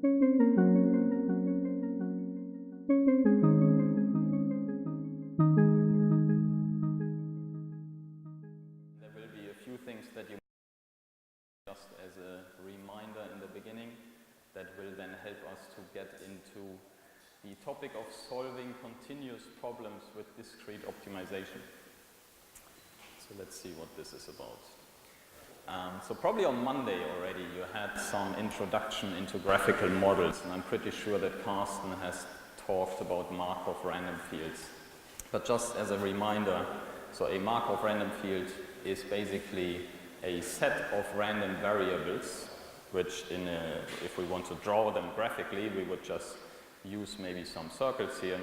There will be a few things that you just as a reminder in the beginning that will then help us to get into the topic of solving continuous problems with discrete optimization. So let's see what this is about. So probably on Monday already you had some introduction into graphical models, and I'm pretty sure that Carsten has talked about Markov Random Fields. But just as a reminder, so a Markov Random Field is basically a set of random variables, which if we want to draw them graphically, we would just use maybe some circles here,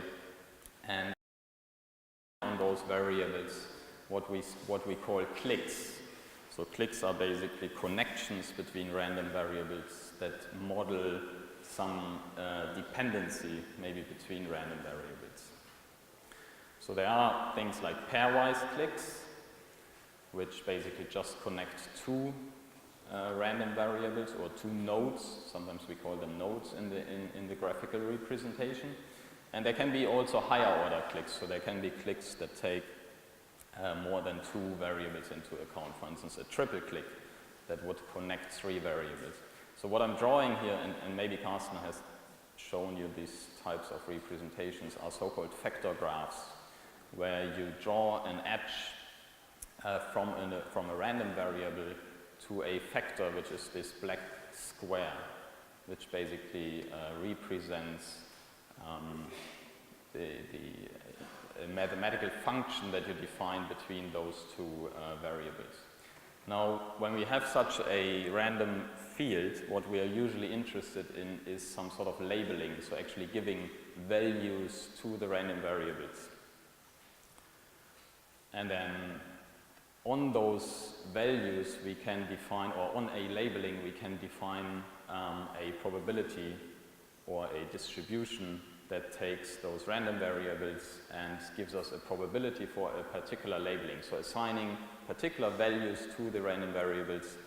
and on those variables what we call clicks. So clicks are basically connections between random variables that model some dependency maybe between random variables. So there are things like pairwise clicks, which basically just connect two random variables or two nodes. Sometimes we call them nodes in the graphical representation. And there can be also higher order clicks. So there can be clicks that take more than two variables into account. For instance, a triple click that would connect three variables. So what I'm drawing here, and maybe Carsten has shown you these types of representations, are so-called vector graphs, where you draw an edge from a random variable to a vector, which is this black square, which basically represents a mathematical function that you define between those two variables. Now, when we have such a random field, what we are usually interested in is some sort of labeling, so actually giving values to the random variables. And then on those values we can define, or on a labeling we can define a probability or a distribution that takes those random variables and gives us a probability for a particular labeling. So assigning particular values to the random variables,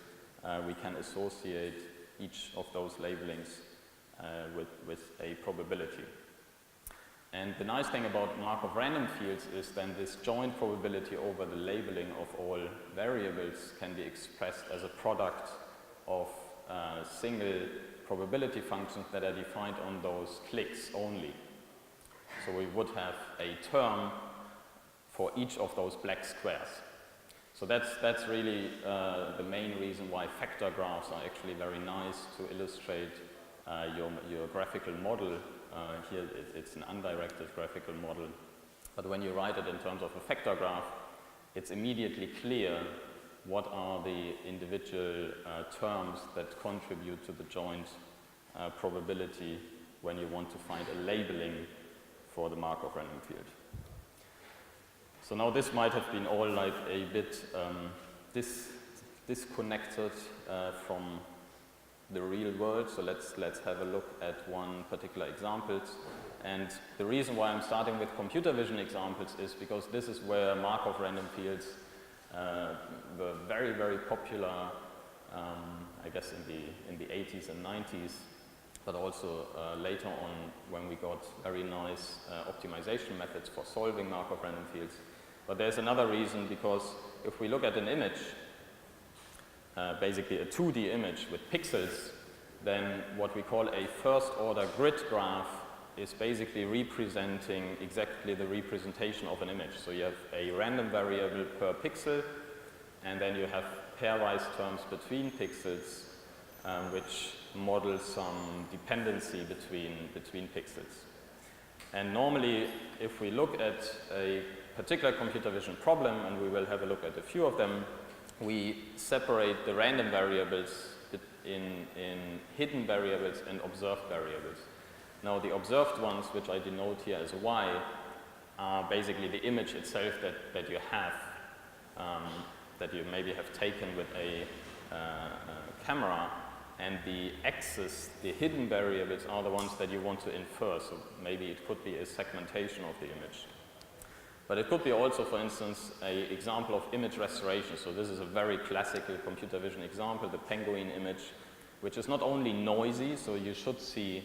we can associate each of those labelings with a probability. And the nice thing about Markov Random Fields is then this joint probability over the labeling of all variables can be expressed as a product of single probability functions that are defined on those clicks only. So we would have a term for each of those black squares. So that's really the main reason why vector graphs are actually very nice to illustrate your graphical model. Here it's an undirected graphical model. But when you write it in terms of a vector graph, it's immediately clear what are the individual terms that contribute to the joint probability when you want to find a labeling for the Markov Random Field. So now this might have been all like a bit disconnected from the real world, so let's have a look at one particular example. And the reason why I'm starting with computer vision examples is because this is where Markov Random Fields were very, very popular, I guess in the 80s and 90s, but also later on when we got very nice optimization methods for solving Markov Random Fields. But there's another reason, because if we look at an image, basically a 2D image with pixels, then what we call a first-order grid graph is basically representing exactly the representation of an image. So you have a random variable per pixel, and then you have pairwise terms between pixels, which model some dependency between pixels. And normally, if we look at a particular computer vision problem, and we will have a look at a few of them, we separate the random variables in hidden variables and observed variables. Now the observed ones, which I denote here as y, are basically the image itself that you have, that you maybe have taken with a camera, and the axis, the hidden variables, are the ones that you want to infer. So maybe it could be a segmentation of the image. But it could be also, for instance, an example of image restoration. So this is a very classical computer vision example, the penguin image, which is not only noisy, so you should see,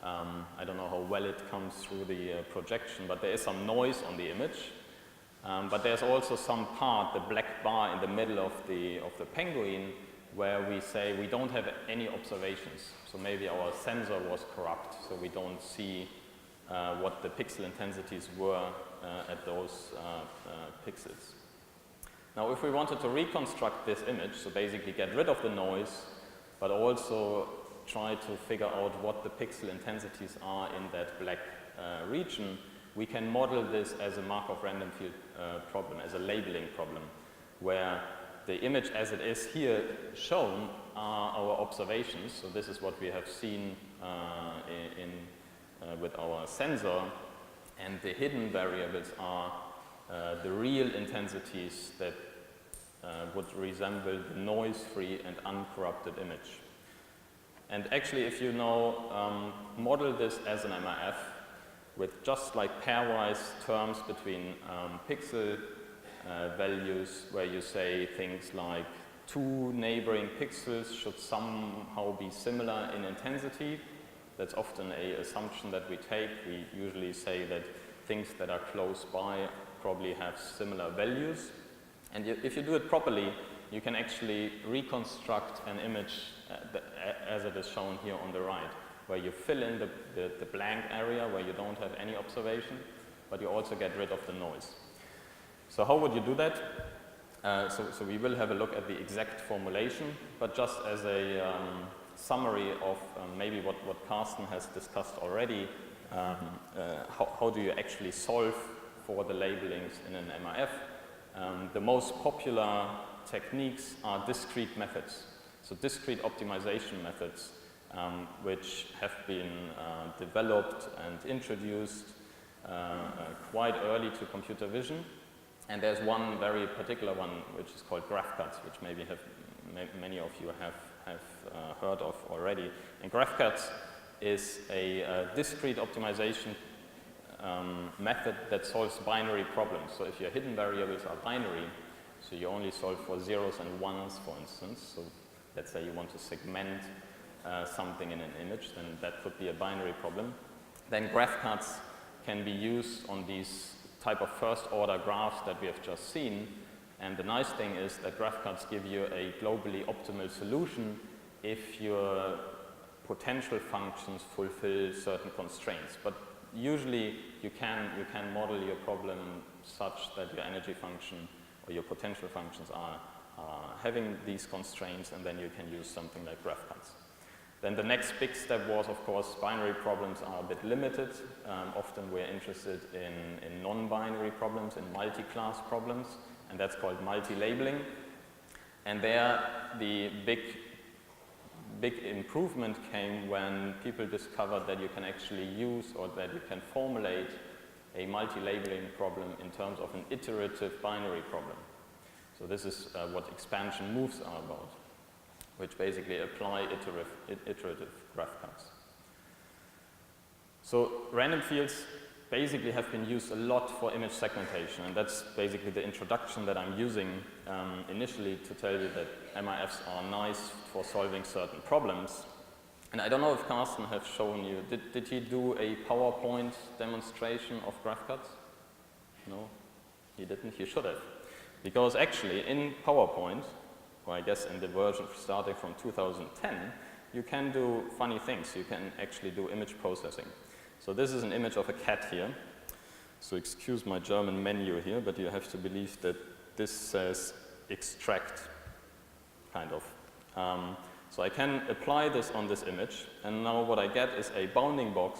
I don't know how well it comes through the projection, but there is some noise on the image. But there's also some part, the black bar in the middle of the penguin, where we say we don't have any observations. So maybe our sensor was corrupt, so we don't see what the pixel intensities were at those pixels. Now, if we wanted to reconstruct this image, so basically get rid of the noise, but also try to figure out what the pixel intensities are in that black region, we can model this as a Markov random field problem, as a labeling problem, where the image as it is here shown are our observations. So this is what we have seen with our sensor, and the hidden variables are the real intensities that would resemble the noise-free and uncorrupted image. And actually, if you now model this as an MRF with just like pairwise terms between pixel values, where you say things like two neighboring pixels should somehow be similar in intensity. That's often an assumption that we take. We usually say that things that are close by probably have similar values. And if you do it properly, you can actually reconstruct an image as it is shown here on the right, where you fill in the blank area where you don't have any observation, but you also get rid of the noise. So how would you do that? So we will have a look at the exact formulation, but just as a summary of maybe what Carsten has discussed already, how do you actually solve for the labelings in an MRF? The most popular techniques are discrete methods, so discrete optimization methods, which have been developed and introduced quite early to computer vision. And there's one very particular one which is called graph cuts, which maybe many of you have heard of already. And graph cuts is a discrete optimization method that solves binary problems. So if your hidden variables are binary, so you only solve for zeros and ones, for instance. So let's say you want to segment something in an image, then that could be a binary problem. Then graph cuts can be used on these type of first order graphs that we have just seen. And the nice thing is that graph cuts give you a globally optimal solution if your potential functions fulfill certain constraints. But usually you can model your problem such that your energy function or your potential functions are having these constraints, and then you can use something like graph cuts. Then the next big step was, of course, binary problems are a bit limited. Often we're interested in non-binary problems, in multi-class problems, and that's called multi-labeling. And there the big improvement came when people discovered that you can actually use, or that you can formulate a multi-labeling problem in terms of an iterative binary problem. So this is what expansion moves are about, which basically apply iterative graph cuts. So random fields basically have been used a lot for image segmentation, and that's basically the introduction that I'm using initially to tell you that MRFs are nice for solving certain problems. And I don't know if Carsten has shown you, did he do a PowerPoint demonstration of graph cuts? No, he didn't. He should have. Because actually in PowerPoint, or I guess in the version starting from 2010, you can do funny things. You can actually do image processing. So this is an image of a cat here. So excuse my German menu here, but you have to believe that this says extract, kind of. So I can apply this on this image, and now what I get is a bounding box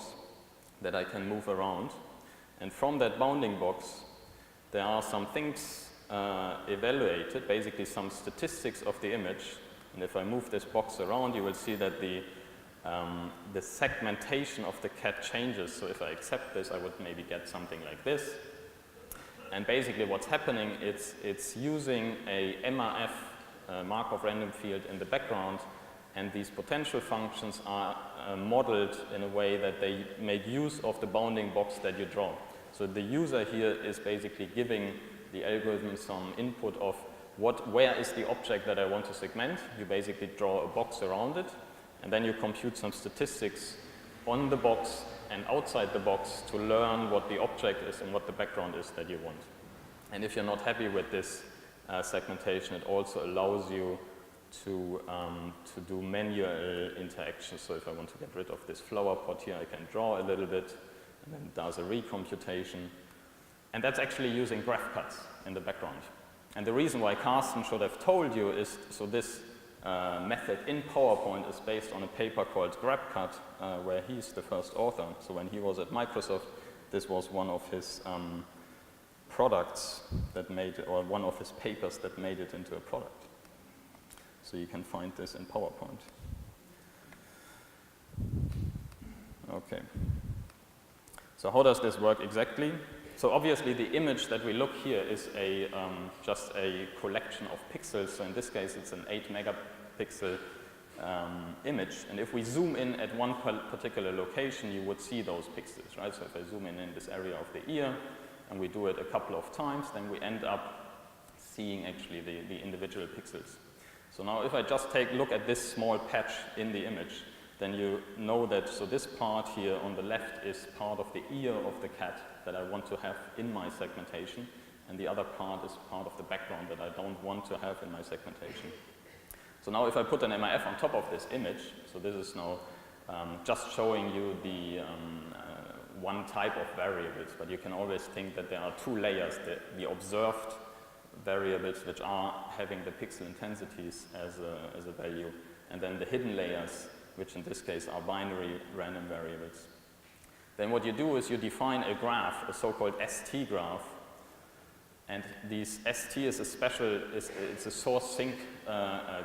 that I can move around. And from that bounding box, there are some things evaluated, basically some statistics of the image. And if I move this box around, you will see that the segmentation of the cat changes. So if I accept this, I would maybe get something like this. And basically what's happening, it's using a MRF, Markov random field, in the background, and these potential functions are modeled in a way that they make use of the bounding box that you draw. So the user here is basically giving the algorithm some input of where is the object that I want to segment. You basically draw a box around it, and then you compute some statistics on the box and outside the box to learn what the object is and what the background is that you want. And if you're not happy with this segmentation, it also allows you to do manual interactions. So if I want to get rid of this flower pot here, I can draw a little bit, and then it does a recomputation. And that's actually using graph cuts in the background. And the reason why Carsten should have told you is, so this method in PowerPoint is based on a paper called GrabCut, where he's the first author. So when he was at Microsoft, this was one of his products that made, or one of his papers that made it into a product. So you can find this in PowerPoint. Okay. So how does this work exactly? So obviously the image that we look here is just a collection of pixels. So in this case it's an 8 megapixel image. And if we zoom in at one particular location, you would see those pixels, right? So if I zoom in this area of the ear, and we do it a couple of times, then we end up seeing actually the individual pixels. So now if I just look at this small patch in the image, then you know that, so this part here on the left is part of the ear of the cat that I want to have in my segmentation, and the other part is part of the background that I don't want to have in my segmentation. So now if I put an MIF on top of this image, so this is now just showing you the one type of variables, but you can always think that there are two layers, the observed variables which are having the pixel intensities as a value, and then the hidden layers, which in this case are binary random variables. Then what you do is you define a graph, a so-called Esti graph, and these ST is a special, it's a source sink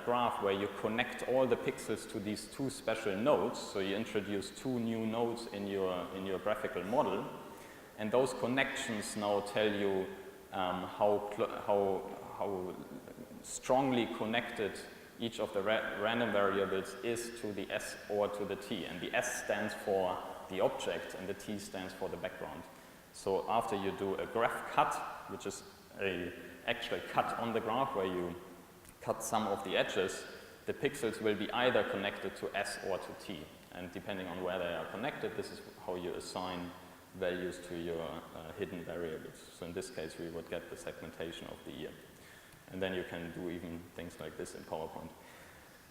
graph where you connect all the pixels to these two special nodes. So you introduce two new nodes in your graphical model, and those connections now tell you how strongly connected each of the random variables is to the S or to the T. And the S stands for the object and the T stands for the background. So after you do a graph cut, which is an actual cut on the graph where you cut some of the edges, the pixels will be either connected to S or to T. And depending on where they are connected, this is how you assign values to your hidden variables. So in this case, we would get the segmentation of the ear. And then you can do even things like this in PowerPoint.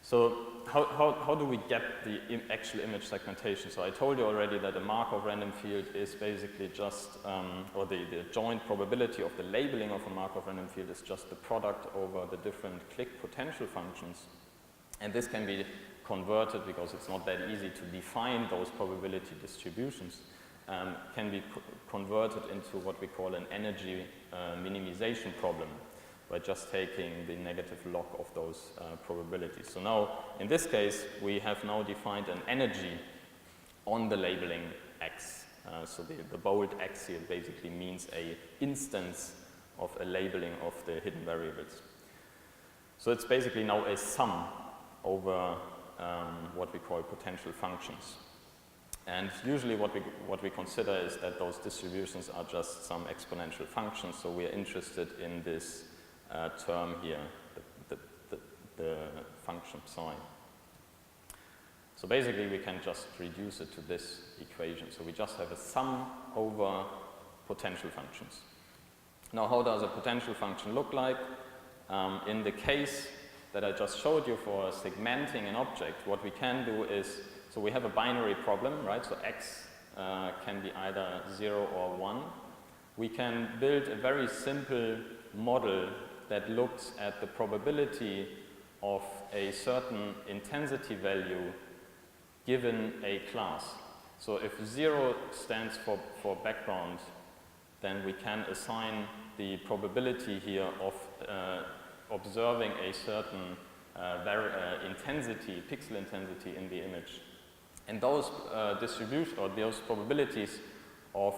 So how do we get the actual image segmentation? So I told you already that a Markov random field is basically just, or the joint probability of the labeling of a Markov random field is just the product over the different click potential functions. And this can be converted, because it's not that easy to define those probability distributions, can be converted into what we call an energy minimization problem, by just taking the negative log of those probabilities. So now, in this case, we have now defined an energy on the labeling X. So the bold X here basically means an instance of a labeling of the hidden variables. So it's basically now a sum over what we call potential functions. And usually what we consider is that those distributions are just some exponential functions, so we are interested in this term here, the function psi. So basically we can just reduce it to this equation. So we just have a sum over potential functions. Now how does a potential function look like? In the case that I just showed you for segmenting an object, what we can do is, so we have a binary problem, right? So x can be either 0 or 1. We can build a very simple model that looks at the probability of a certain intensity value given a class. So if 0 stands for background, then we can assign the probability here of observing a certain intensity, pixel intensity in the image. And those distributions, or those probabilities of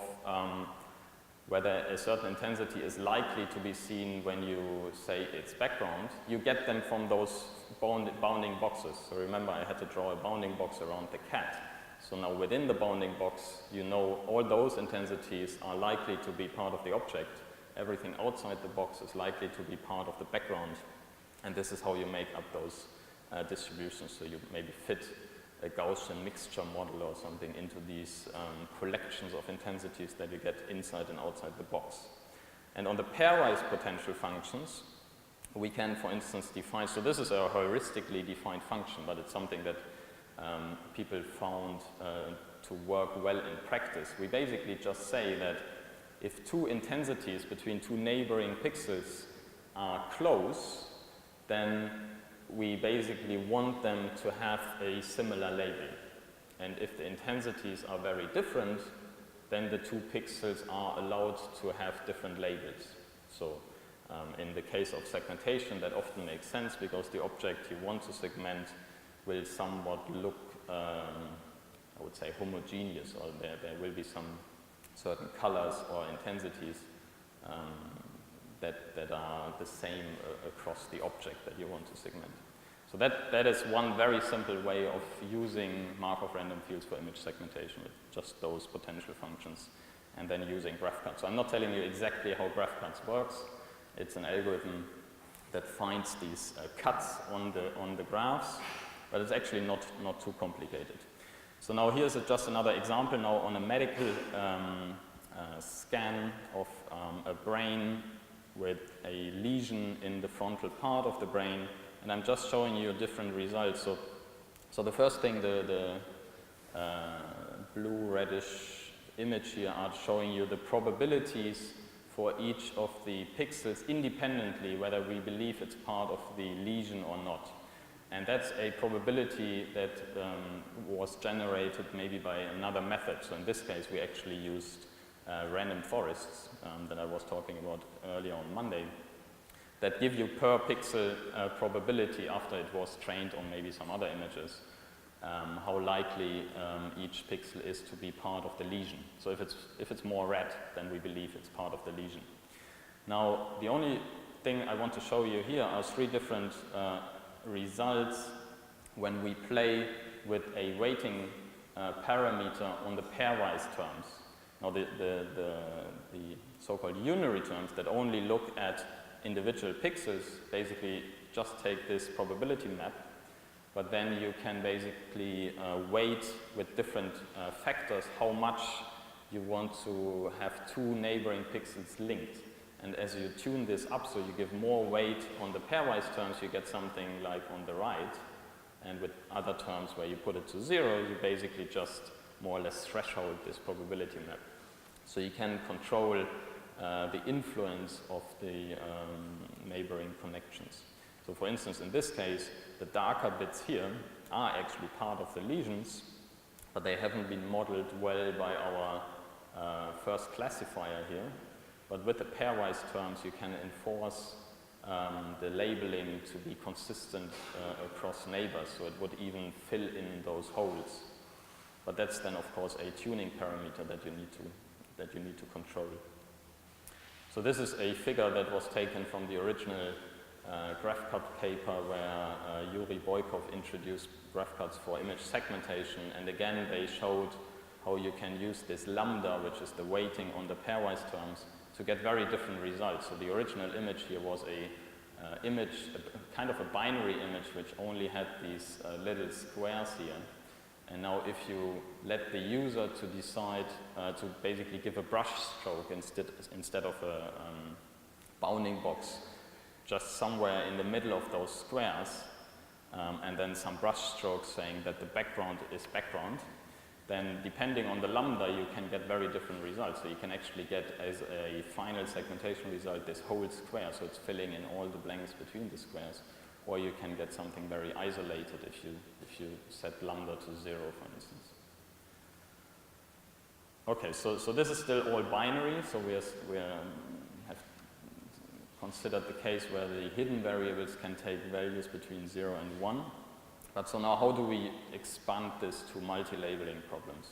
whether a certain intensity is likely to be seen when you say its background, you get them from those bounding boxes. So remember, I had to draw a bounding box around the cat. So now within the bounding box, you know all those intensities are likely to be part of the object. Everything outside the box is likely to be part of the background. And this is how you make up those distributions. So you maybe fit a Gaussian mixture model or something into these collections of intensities that you get inside and outside the box. And on the pairwise potential functions, we can, for instance, define, so this is a heuristically defined function, but it's something that people found to work well in practice. We basically just say that if two intensities between two neighboring pixels are close, then we basically want them to have a similar label. And if the intensities are very different, then the two pixels are allowed to have different labels. So in the case of segmentation, that often makes sense because the object you want to segment will somewhat look, I would say, homogeneous, or there will be some certain colors or intensities that are the same across the object that you want to segment. So that is one very simple way of using Markov random fields for image segmentation with just those potential functions and then using graph cuts. So I'm not telling you exactly how graph cuts works. It's an algorithm that finds these cuts on the graphs, but it's actually not too complicated. So now here's just another example now on a medical scan of a brain with a lesion in the frontal part of the brain, and I'm just showing you different results. So the first thing, the blue reddish image here are showing you the probabilities for each of the pixels independently, whether we believe it's part of the lesion or not. And that's a probability that was generated maybe by another method. So in this case, we actually used random forests that I was talking about earlier on Monday, that give you per pixel probability after it was trained on maybe some other images, how likely each pixel is to be part of the lesion. So if it's more red, then we believe it's part of the lesion. Now, the only thing I want to show you here are three different results when we play with a weighting parameter on the pairwise terms. Now, the so-called unary terms that only look at individual pixels basically just take this probability map, but then you can basically weight with different factors how much you want to have two neighboring pixels linked. And as you tune this up, so you give more weight on the pairwise terms, you get something like on the right. And with other terms where you put it to 0, you basically just more or less threshold this probability map. So you can control the influence of the neighboring connections. So for instance, in this case, the darker bits here are actually part of the lesions, but they haven't been modeled well by our first classifier here. But with the pairwise terms, you can enforce the labeling to be consistent across neighbors, so it would even fill in those holes. But that's then, of course, a tuning parameter that you need to control. So this is a figure that was taken from the original graph cut paper where Yuri Boykov introduced graph cuts for image segmentation, and again they showed how you can use this lambda, which is the weighting on the pairwise terms, to get very different results. So the original image here was a kind of a binary image which only had these little squares here. And now if you let the user to decide to basically give a brush stroke instead of a bounding box just somewhere in the middle of those squares, and then some brush strokes saying that the background is background, then depending on the lambda you can get very different results. So you can actually get as a final segmentation result this whole square, so it's filling in all the blanks between the squares. Or you can get something very isolated if you set lambda to 0, for instance. Okay, so this is still all binary, so we have considered the case where the hidden variables can take values between 0 and 1. But so now how do we expand this to multi-labeling problems?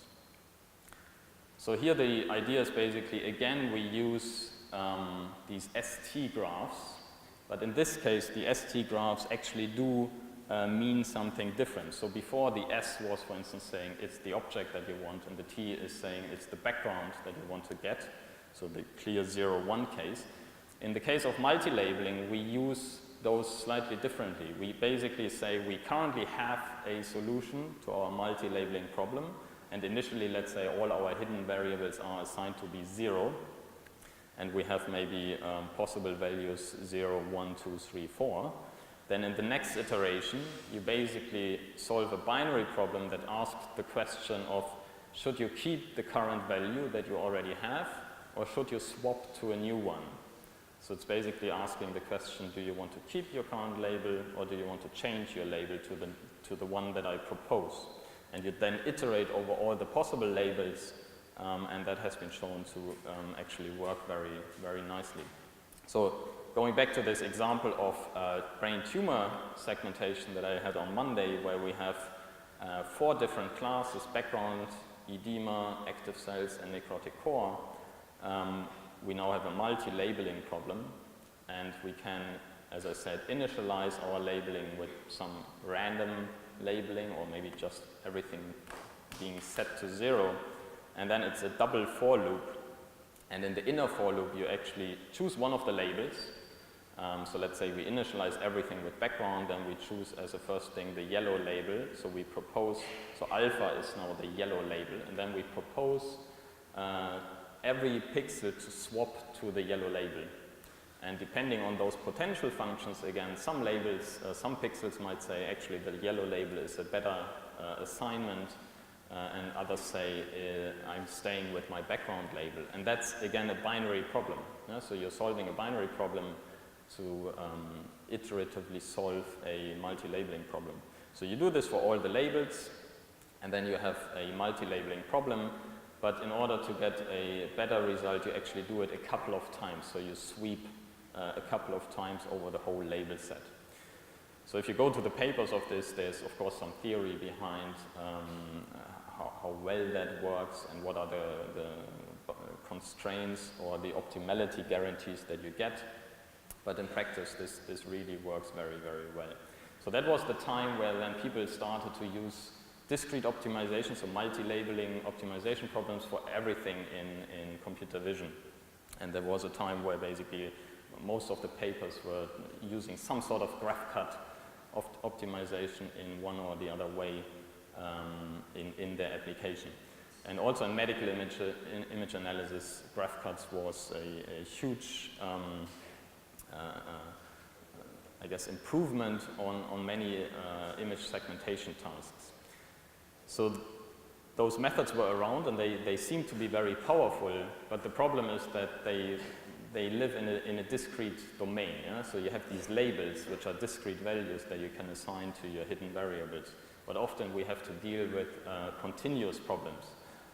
So here the idea is basically, again, we use these Esti graphs. But in this case, the Esti graphs actually do mean something different. So before, the S was, for instance, saying it's the object that you want, and the T is saying it's the background that you want to get, so the clear 0, 1 case. In the case of multi-labeling, we use those slightly differently. We basically say we currently have a solution to our multi-labeling problem, and initially, let's say, all our hidden variables are assigned to be 0, and we have maybe possible values 0, 1, 2, 3, 4. Then in the next iteration, you basically solve a binary problem that asks the question of, should you keep the current value that you already have, or should you swap to a new one? So it's basically asking the question, do you want to keep your current label, or do you want to change your label to the one that I propose? And you then iterate over all the possible labels, and that has been shown to actually work very, very nicely. So going back to this example of brain tumor segmentation that I had on Monday, where we have 4 different classes: background, edema, active cells, and necrotic core. We now have a multi-labeling problem, and we can, as I said, initialize our labeling with some random labeling, or maybe just everything being set to 0. And then it's a double for loop. And in the inner for loop, you actually choose one of the labels. So let's say we initialize everything with background, then we choose as a first thing the yellow label. So we propose, so alpha is now the yellow label, and then we propose every pixel to swap to the yellow label. And depending on those potential functions, again, some labels, some pixels might say actually the yellow label is a better assignment, and others say I'm staying with my background label. And that's, again, a binary problem. Yeah? So you're solving a binary problem to iteratively solve a multi-labeling problem. So you do this for all the labels, and then you have a multi-labeling problem. But in order to get a better result, you actually do it a couple of times. So you sweep a couple of times over the whole label set. So if you go to the papers of this, there's of course some theory behind how well that works and what are the constraints or the optimality guarantees that you get. But in practice, this really works very, very well. So that was the time where then people started to use discrete optimization, so multi-labeling optimization problems for everything in computer vision. And there was a time where basically most of the papers were using some sort of graph cut of optimization in one or the other way in their application. And also in medical image analysis, graph cuts was a huge I guess, improvement on many image segmentation tasks. So those methods were around, and they seem to be very powerful, but the problem is that they live in a discrete domain. Yeah? So you have these labels, which are discrete values that you can assign to your hidden variables. But often we have to deal with continuous problems,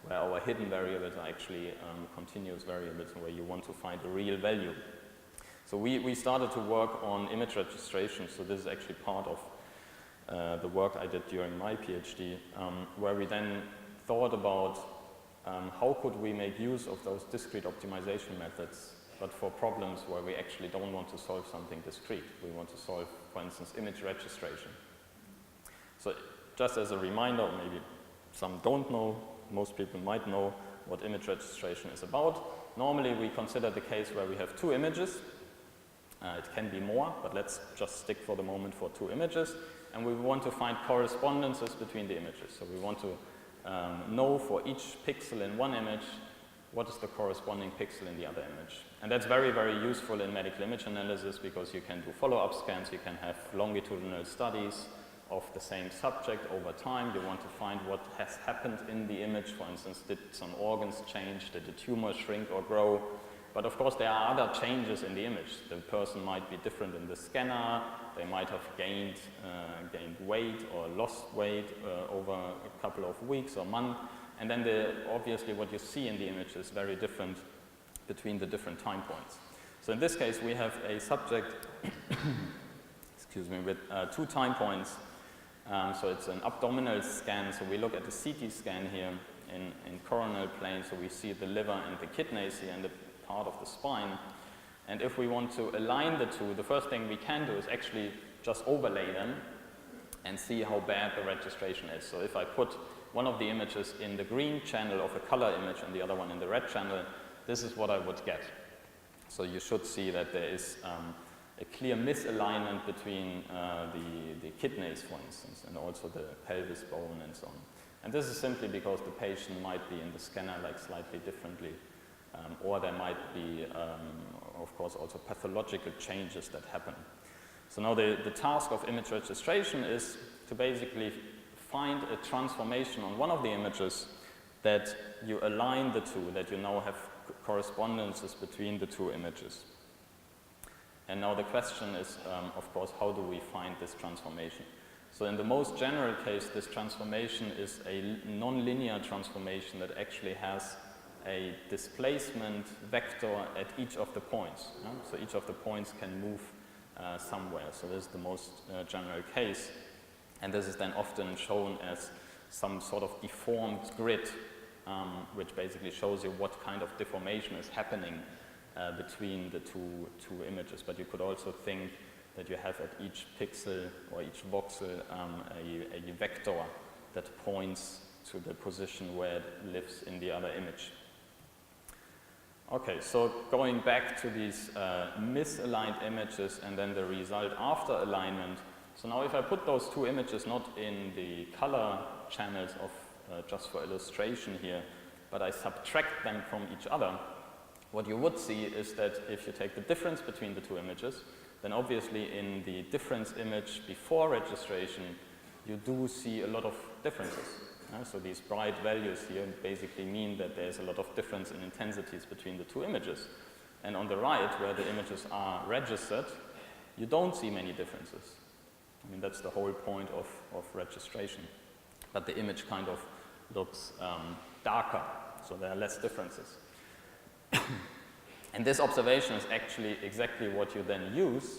where our hidden variables are actually continuous variables, where you want to find a real value. So we started to work on image registration. So this is actually part of the work I did during my PhD, where we then thought about how could we make use of those discrete optimization methods, but for problems where we actually don't want to solve something discrete. We want to solve, for instance, image registration. So just as a reminder, maybe some don't know, most people might know what image registration is about. Normally we consider the case where we have 2 images. It can be more, but let's just stick for the moment for 2 images. And we want to find correspondences between the images. So we want to know for each pixel in one image what is the corresponding pixel in the other image. And that's very, very useful in medical image analysis, because you can do follow-up scans, you can have longitudinal studies of the same subject over time. You want to find what has happened in the image. For instance, did some organs change? Did the tumor shrink or grow? But of course, there are other changes in the image. The person might be different in the scanner. They might have gained weight or lost weight over a couple of weeks or months. And then obviously what you see in the image is very different between the different time points. So in this case, we have a subject excuse me, with 2 time points. So it's an abdominal scan. So we look at the CT scan here in coronal plane. So we see the liver and the kidneys here and the part of the spine. And if we want to align the two, the first thing we can do is actually just overlay them and see how bad the registration is. So if I put one of the images in the green channel of a color image and the other one in the red channel, this is what I would get. So you should see that there is a clear misalignment between the kidneys, for instance, and also the pelvis bone and so on. And this is simply because the patient might be in the scanner like slightly differently, or there might be, of course, also pathological changes that happen. So now the task of image registration is to basically find a transformation on one of the images that you align the two, that you now have correspondences between the two images. And now the question is, of course, how do we find this transformation? So in the most general case, this transformation is a nonlinear transformation that actually has a displacement vector at each of the points. Yeah? So each of the points can move somewhere. So this is the most general case. And this is then often shown as some sort of deformed grid, which basically shows you what kind of deformation is happening between the two images. But you could also think that you have at each pixel or each voxel a vector that points to the position where it lives in the other image. Okay, so going back to these misaligned images and then the result after alignment. So now if I put those two images not in the color channels of just for illustration here, but I subtract them from each other, what you would see is that if you take the difference between the two images, then obviously in the difference image before registration, you do see a lot of differences. So these bright values here basically mean that there's a lot of difference in intensities between the two images. And on the right, where the images are registered, you don't see many differences. I mean, that's the whole point of registration. But the image kind of looks darker, so there are less differences. And this observation is actually exactly what you then use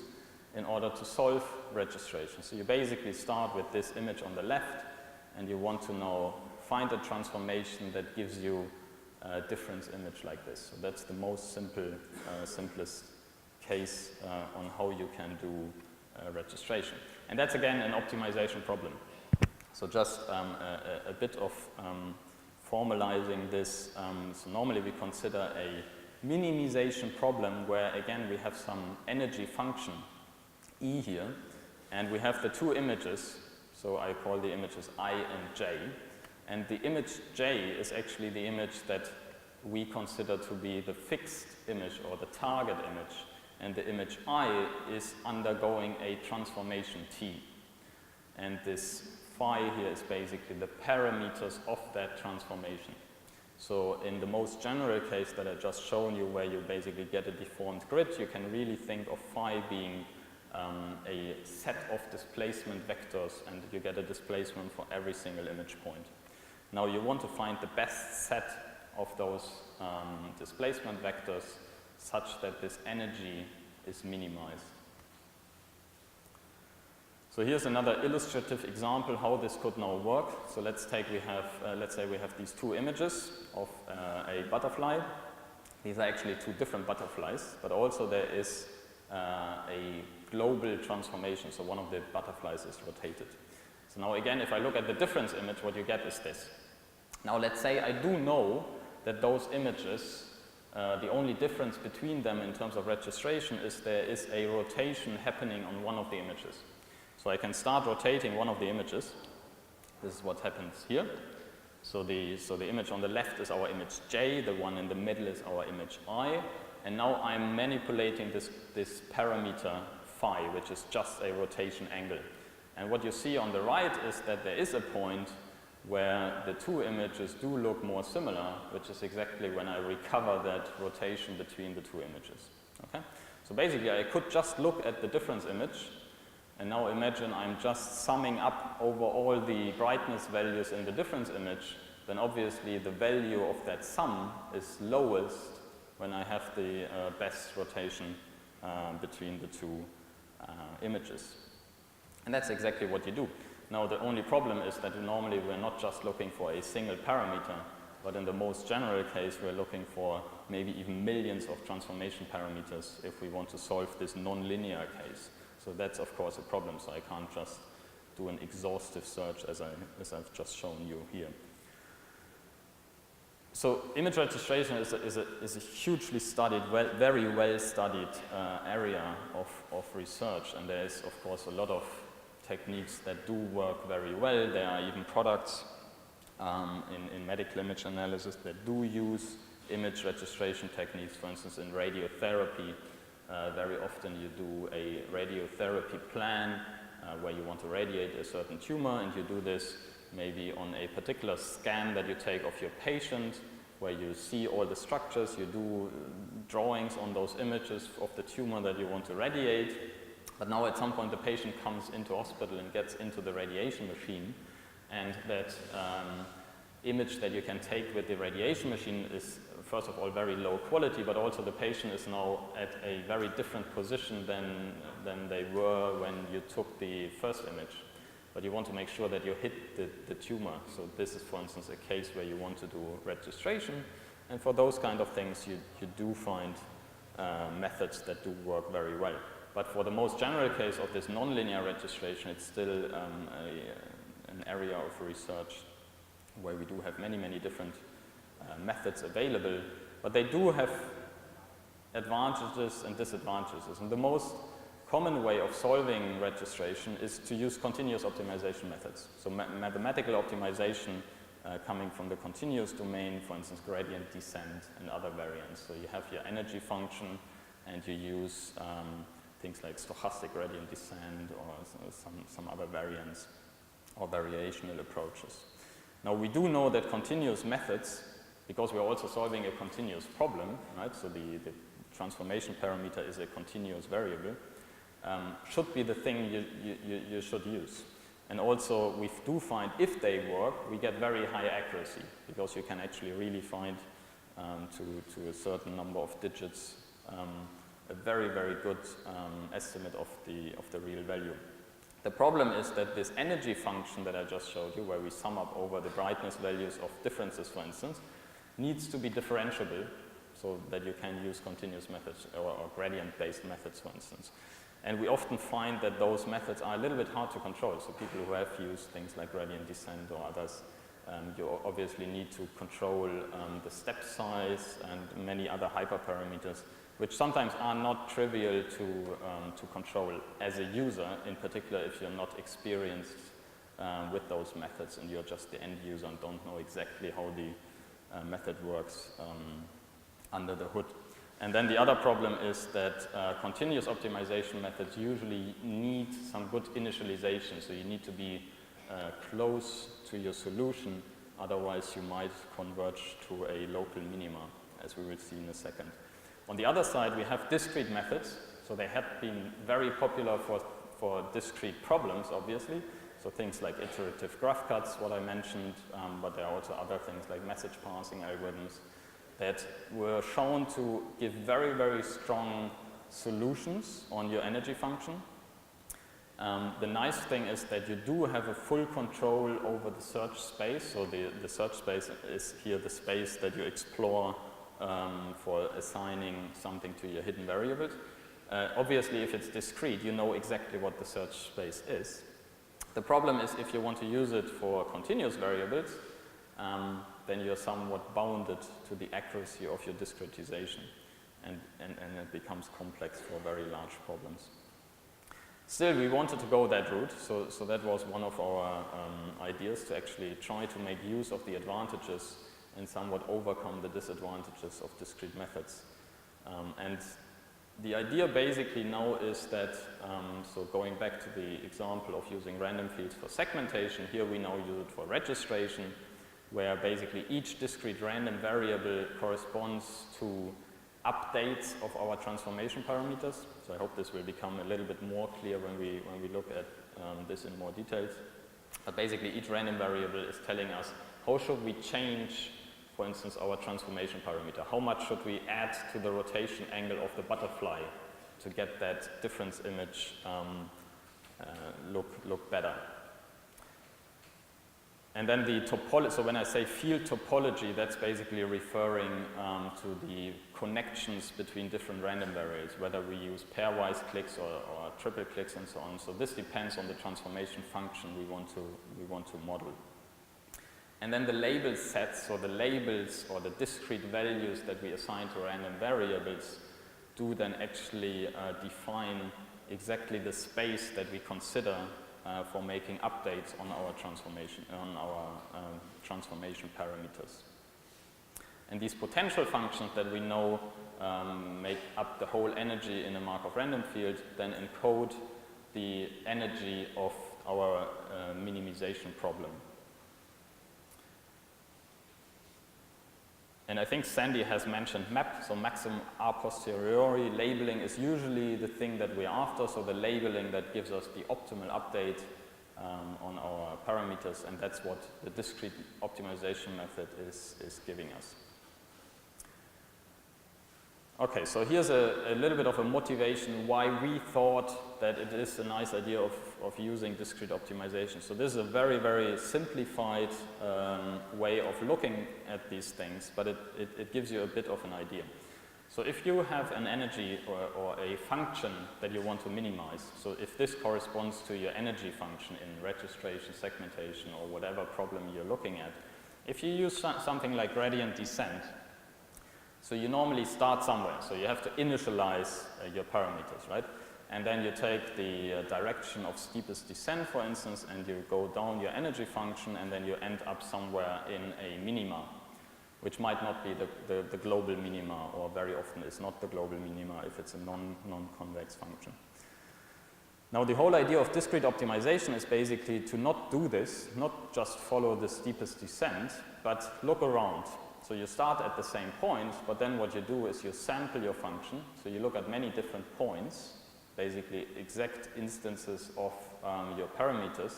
in order to solve registration. So you basically start with this image on the left, and you want to now find a transformation that gives you a difference image like this. So that's the most simplest case on how you can do registration. And that's again an optimization problem. So just a bit of formalizing this. So normally we consider a minimization problem where again we have some energy function E here, and we have the two images. So I call the images I and J. And the image J is actually the image that we consider to be the fixed image or the target image. And the image I is undergoing a transformation T. And this phi here is basically the parameters of that transformation. So in the most general case that I just shown you, where you basically get a deformed grid, you can really think of phi being a set of displacement vectors, and you get a displacement for every single image point. Now you want to find the best set of those displacement vectors such that this energy is minimized. So here's another illustrative example how this could now work. So let's say we have these two images of a butterfly. These are actually two different butterflies, but also there is a global transformation, so one of the butterflies is rotated. So now again, if I look at the difference image, what you get is this. Now let's say I do know that those images, the only difference between them in terms of registration is there is a rotation happening on one of the images. So I can start rotating one of the images. This is what happens here. So the image on the left is our image J, the one in the middle is our image I, and now I'm manipulating this parameter phi, which is just a rotation angle. And what you see on the right is that there is a point where the two images do look more similar, which is exactly when I recover that rotation between the two images. Okay? So basically I could just look at the difference image, and now imagine I'm just summing up over all the brightness values in the difference image, then obviously the value of that sum is lowest when I have the best rotation between the two images. And that's exactly what you do. Now the only problem is that normally we're not just looking for a single parameter, but in the most general case we're looking for maybe even millions of transformation parameters if we want to solve this nonlinear case. So that's of course a problem, so I can't just do an exhaustive search as I've just shown you here. So image registration is a hugely studied, very well studied area of research, and there is of course a lot of techniques that do work very well. There are even products in medical image analysis that do use image registration techniques. For instance, in radiotherapy, very often you do a radiotherapy plan where you want to radiate a certain tumor, and you do this maybe on a particular scan that you take of your patient, where you see all the structures, you do drawings on those images of the tumor that you want to radiate. But now at some point the patient comes into hospital and gets into the radiation machine, and that image that you can take with the radiation machine is first of all very low quality, but also the patient is now at a very different position than they were when you took the first image. But you want to make sure that you hit the tumor. So this is, for instance, a case where you want to do registration. And for those kind of things, you do find methods that do work very well. But for the most general case of this nonlinear registration, it's still an area of research where we do have many, many different methods available. But they do have advantages and disadvantages. And the most common way of solving registration is to use continuous optimization methods. So mathematical optimization coming from the continuous domain, for instance, gradient descent and other variants. So you have your energy function and you use things like stochastic gradient descent or some other variants or variational approaches. Now we do know that continuous methods, because we're also solving a continuous problem, right? So the transformation parameter is a continuous variable. Should be the thing you should use. And also we do find if they work, we get very high accuracy, because you can actually really find to a certain number of digits a very, very good estimate of the real value. The problem is that this energy function that I just showed you, where we sum up over the brightness values of differences, for instance, needs to be differentiable so that you can use continuous methods or gradient-based methods, for instance. And we often find that those methods are a little bit hard to control. So people who have used things like gradient descent or others, you obviously need to control the step size and many other hyperparameters, which sometimes are not trivial to control as a user, in particular if you're not experienced with those methods and you're just the end user and don't know exactly how the method works under the hood. And then the other problem is that continuous optimization methods usually need some good initialization. So you need to be close to your solution, otherwise you might converge to a local minima, as we will see in a second. On the other side, we have discrete methods. So they have been very popular for discrete problems, obviously. So things like iterative graph cuts, what I mentioned, but there are also other things like message passing algorithms that were shown to give very, very strong solutions on your energy function. The nice thing is that you do have a full control over the search space. So the search space is here the space that you explore for assigning something to your hidden variables. Obviously, if it's discrete, you know exactly what the search space is. The problem is if you want to use it for continuous variables, then you're somewhat bounded to the accuracy of your discretization, and it becomes complex for very large problems. Still, we wanted to go that route, so that was one of our ideas, to actually try to make use of the advantages and somewhat overcome the disadvantages of discrete methods. And the idea basically now is that, so going back to the example of using random fields for segmentation, here we now use it for registration, where basically each discrete random variable corresponds to updates of our transformation parameters. So I hope this will become a little bit more clear when we look at this in more details. But basically each random variable is telling us how should we change, for instance, our transformation parameter. How much should we add to the rotation angle of the butterfly to get that difference image look better. And then the topology, so when I say field topology, that's basically referring to the connections between different random variables, whether we use pairwise clicks or triple clicks and so on. So this depends on the transformation function we want to model. And then the label sets, so the labels or the discrete values that we assign to random variables do then actually define exactly the space that we consider for making updates on our transformation parameters. And these potential functions that we know make up the whole energy in a Markov random field then encode the energy of our minimization problem. And I think Sandy has mentioned MAP, so maximum a posteriori labeling is usually the thing that we're after, so the labeling that gives us the optimal update on our parameters, and that's what the discrete optimization method is giving us. Okay, so here's a little bit of a motivation why we thought that it is a nice idea of using discrete optimization. So this is a very, very simplified way of looking at these things, but it gives you a bit of an idea. So if you have an energy or a function that you want to minimize, so if this corresponds to your energy function in registration, segmentation, or whatever problem you're looking at, if you use something like gradient descent, so you normally start somewhere, so you have to initialize your parameters, right? And then you take the direction of steepest descent, for instance, and you go down your energy function, and then you end up somewhere in a minima, which might not be the global minima, or very often is not the global minima if it's a non-convex function. Now the whole idea of discrete optimization is basically to not do this, not just follow the steepest descent, but look around. So you start at the same point, but then what you do is you sample your function. So you look at many different points, basically exact instances of your parameters,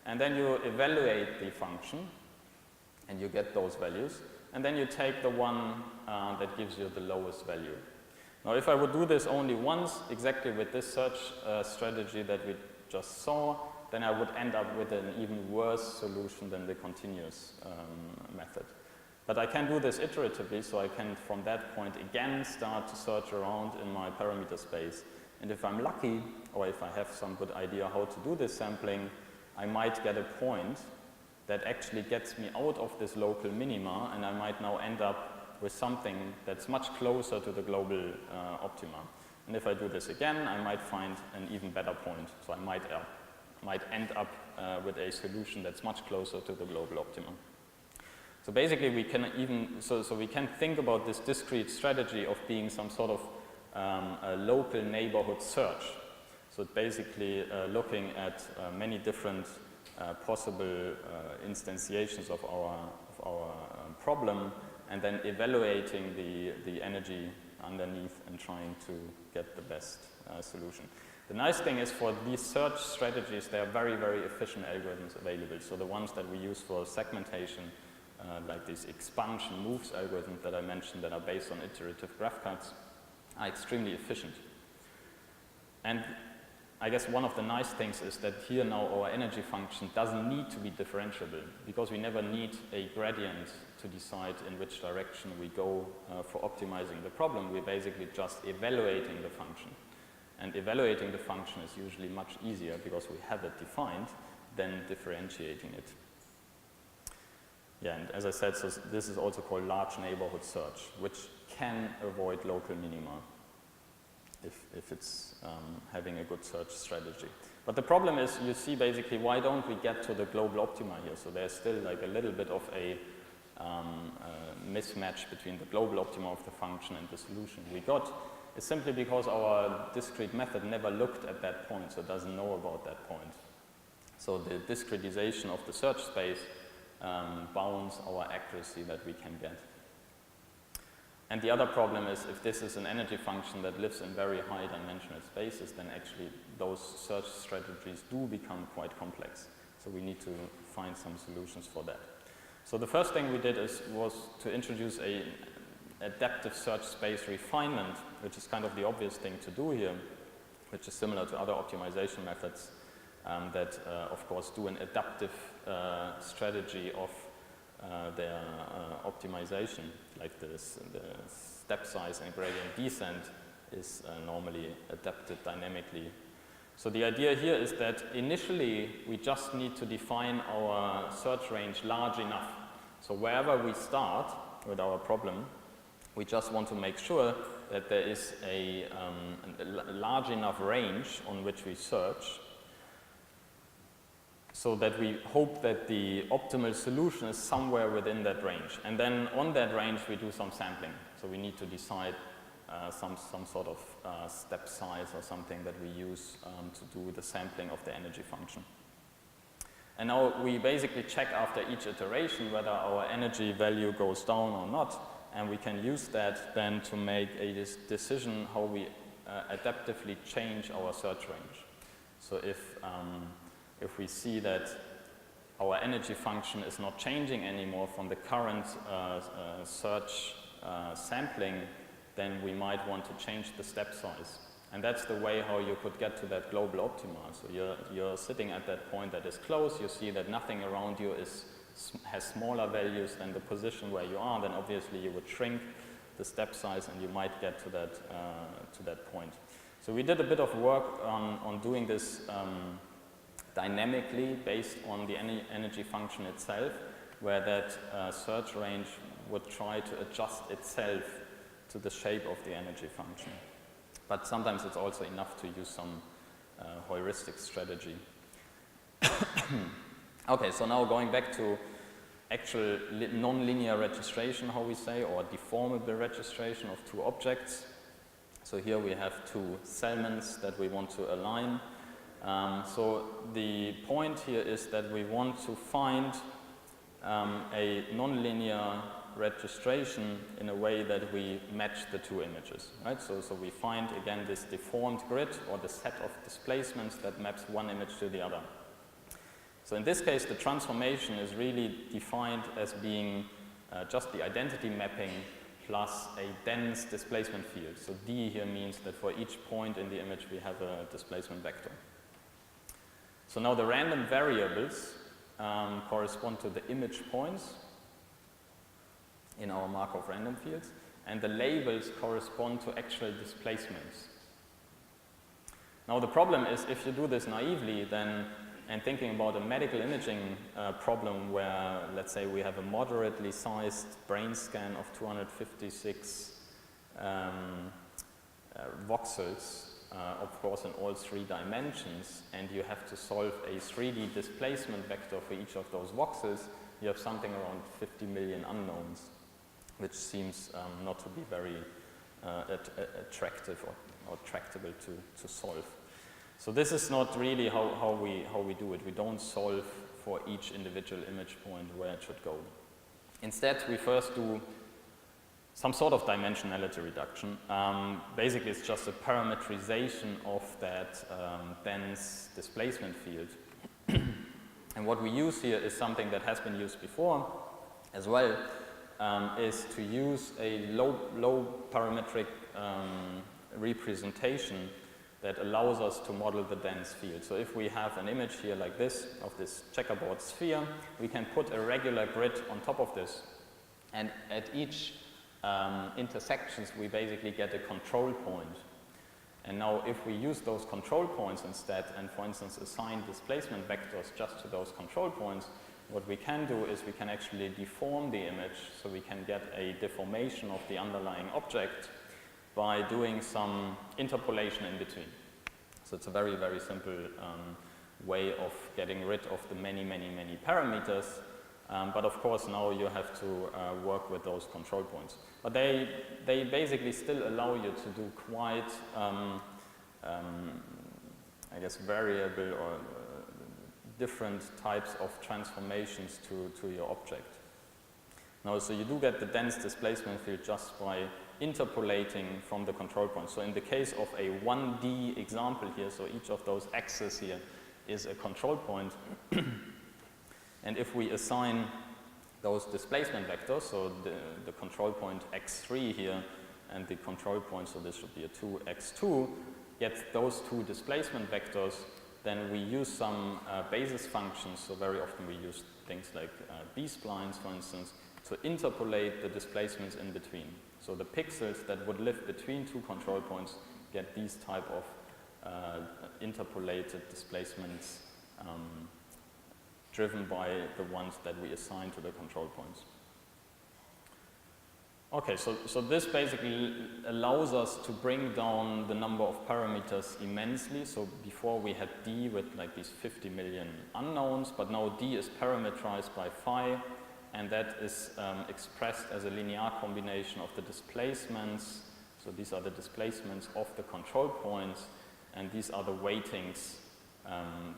and then you evaluate the function, and you get those values, and then you take the one that gives you the lowest value. Now if I would do this only once, exactly with this search strategy that we just saw, then I would end up with an even worse solution than the continuous method. But I can do this iteratively, so I can from that point again start to search around in my parameter space. And if I'm lucky, or if I have some good idea how to do this sampling, I might get a point that actually gets me out of this local minima, and I might now end up with something that's much closer to the global optima. And if I do this again, I might find an even better point. So I might end up with a solution that's much closer to the global optimum. So basically we can we can think about this discrete strategy of being some sort of a local neighborhood search. So basically looking at many different possible instantiations of our problem, and then evaluating the energy underneath and trying to get the best solution. The nice thing is for these search strategies, there are very, very efficient algorithms available. So the ones that we use for segmentation, like these expansion moves algorithms that I mentioned that are based on iterative graph cuts, are extremely efficient. And I guess one of the nice things is that here now our energy function doesn't need to be differentiable, because we never need a gradient to decide in which direction we go for optimizing the problem. We're basically just evaluating the function. And evaluating the function is usually much easier because we have it defined than differentiating it. Yeah, and as I said, so this is also called large neighborhood search, which can avoid local minima if it's having a good search strategy. But the problem is, you see basically, why don't we get to the global optima here? So there's still like a little bit of a mismatch between the global optima of the function and the solution we got. It's simply because our discrete method never looked at that point, so it doesn't know about that point. So the discretization of the search space bounds our accuracy that we can get. And the other problem is, if this is an energy function that lives in very high dimensional spaces, then actually those search strategies do become quite complex. So we need to find some solutions for that. So the first thing we did was to introduce an adaptive search space refinement, which is kind of the obvious thing to do here, which is similar to other optimization methods that, of course, do an adaptive strategy of their optimization, like the step size and gradient descent is normally adapted dynamically So the idea here is that initially we just need to define our search range large enough. So wherever we start with our problem, we just want to make sure that there is a large enough range on which we search, so that we hope that the optimal solution is somewhere within that range. And then on that range we do some sampling. So we need to decide some sort of step size or something that we use to do the sampling of the energy function. And now we basically check after each iteration whether our energy value goes down or not, and we can use that then to make a decision how we adaptively change our search range. So if we see that our energy function is not changing anymore from the current search sampling, then we might want to change the step size. And that's the way how you could get to that global optima. So you're sitting at that point that is close, you see that nothing around you has smaller values than the position where you are, then obviously you would shrink the step size and you might get to that point. So we did a bit of work on doing this dynamically based on the energy function itself, where that search range would try to adjust itself to the shape of the energy function. But sometimes it's also enough to use some heuristic strategy. Okay, so now going back to actual nonlinear registration, how we say, or deformable registration of two objects. So here we have two segments that we want to align. So the point here is that we want to find a nonlinear registration in a way that we match the two images, right? So we find again this deformed grid or the set of displacements that maps one image to the other. So in this case the transformation is really defined as being just the identity mapping plus a dense displacement field. So D here means that for each point in the image we have a displacement vector. So now the random variables correspond to the image points in our Markov Random Fields, and the labels correspond to actual displacements. Now the problem is, if you do this naively, then, and thinking about a medical imaging problem where, let's say, we have a moderately sized brain scan of 256 voxels, of course in all three dimensions, and you have to solve a 3D displacement vector for each of those voxels, you have something around 50 million unknowns, which seems not to be very attractive or tractable to solve. So this is not really how we do it. We don't solve for each individual image point where it should go. Instead, we first do some sort of dimensionality reduction. Basically, it's just a parametrization of that dense displacement field. And what we use here is something that has been used before as well, is to use a low parametric representation that allows us to model the dense field. So if we have an image here like this, of this checkerboard sphere, we can put a regular grid on top of this. And at each intersections, we basically get a control point. And now if we use those control points instead, and for instance assign displacement vectors just to those control points, what we can do is we can actually deform the image, so we can get a deformation of the underlying object by doing some interpolation in between. So it's a very, very simple way of getting rid of the many parameters. But of course now you have to work with those control points. But they basically still allow you to do quite, I guess, variable or different types of transformations to your object. Now, so you do get the dense displacement field just by interpolating from the control point. So in the case of a 1D example here, so each of those axes here is a control point. And if we assign those displacement vectors, so the control point x3 here and the control point, so this should be a 2x2, get those two displacement vectors, then we use some basis functions. So very often we use things like B-splines, for instance, to interpolate the displacements in between. So the pixels that would live between two control points get these type of interpolated displacements driven by the ones that we assign to the control points. Okay, so this basically allows us to bring down the number of parameters immensely. So before we had D with like these 50 million unknowns, but now D is parameterized by phi, and that is expressed as a linear combination of the displacements. So these are the displacements of the control points, and these are the weightings